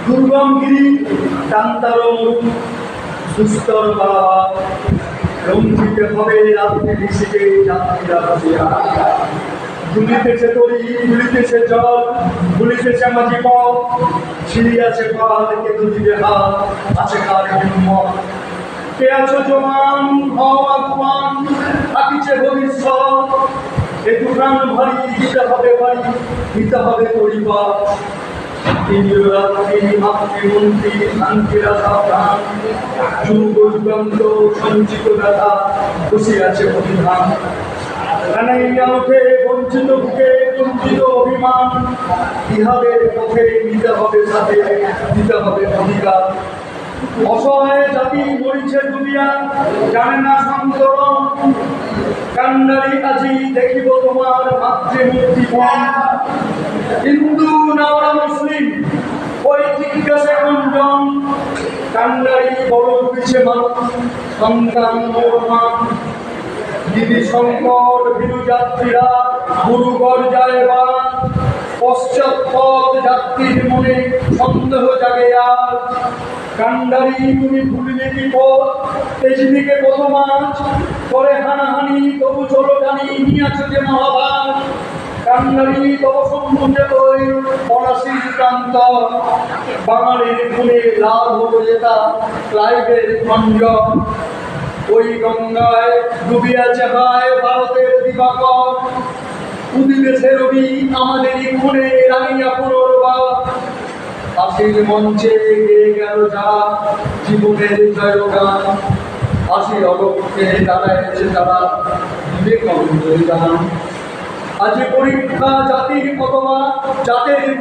দুর্গমগিরি টান্তারম সুস্তর বাবা রঞ্জিতে হবে রাত্রি ঋষিকে যাত্রীরা বসিয়া দুলিতেছে তরি দুলিতেছে জল দুলিতেছে মাঝি পথ ছিড়িয়াছে পাল কে দুদিকে হাত আছে কার হিম্মত কে আছো জমান হও আগুয়ান থাকিছে ভবিষ্যৎ এ দুখান ভারী দিতে হবে বাড়ি দিতে হবে পরিবার মাতৃমন্ত্রী শান্তিরা সাবধান যুগ যুগান্ত সঞ্চিত ব্যথা বসে আছে অভিধান কানাইয়া ওঠে বঞ্চিত বুকে বঞ্চিত অভিমান ইহাদের পথে নিতে হবে সাথে দিতে হবে অধিকার অসহায় জাতি মরিছে দুনিয়া জানে না সন্তরণ কান্ডারি আজি দেখিব তোমার মাতৃমূর্তি হিন্দু না ওরা মুসলিম ওই জিজ্ঞাসা গুঞ্জন কান্ডারি বড় পিছে মানুষ সন্তান মোরমান দিদি শঙ্কর ভীরু যাত্রীরা গুরুগড় যায় বা পশ্চাৎপদ যাত্রীর মনে সন্দেহ জাগে আর কান্ডারি তুমি ভুলিলে কি পথ তেজদিকে কত মাছ করে হানাহানি তবু চলো টানি নিয়েছো যে মহাভার কান্ডারি তব সম্মুখে ওই পলাশির প্রান্ত বাঙালির খুলে লাল হলো যেটা ক্লাইভের খঞ্জ ওই গঙ্গায় ডুবিয়াছে হায় ভারতের দিবাকর উদিতেছে রবি আমাদেরই খুনে রানিয়া পুনর্বার হাসির মঞ্চে গেয়ে গেল যা জীবনের জয়গান হাসির অবক্ষে দাঁড়াইছে তারা বিবেকানন্দের গান আজ পরীক্ষা জাতির অথবা জাতের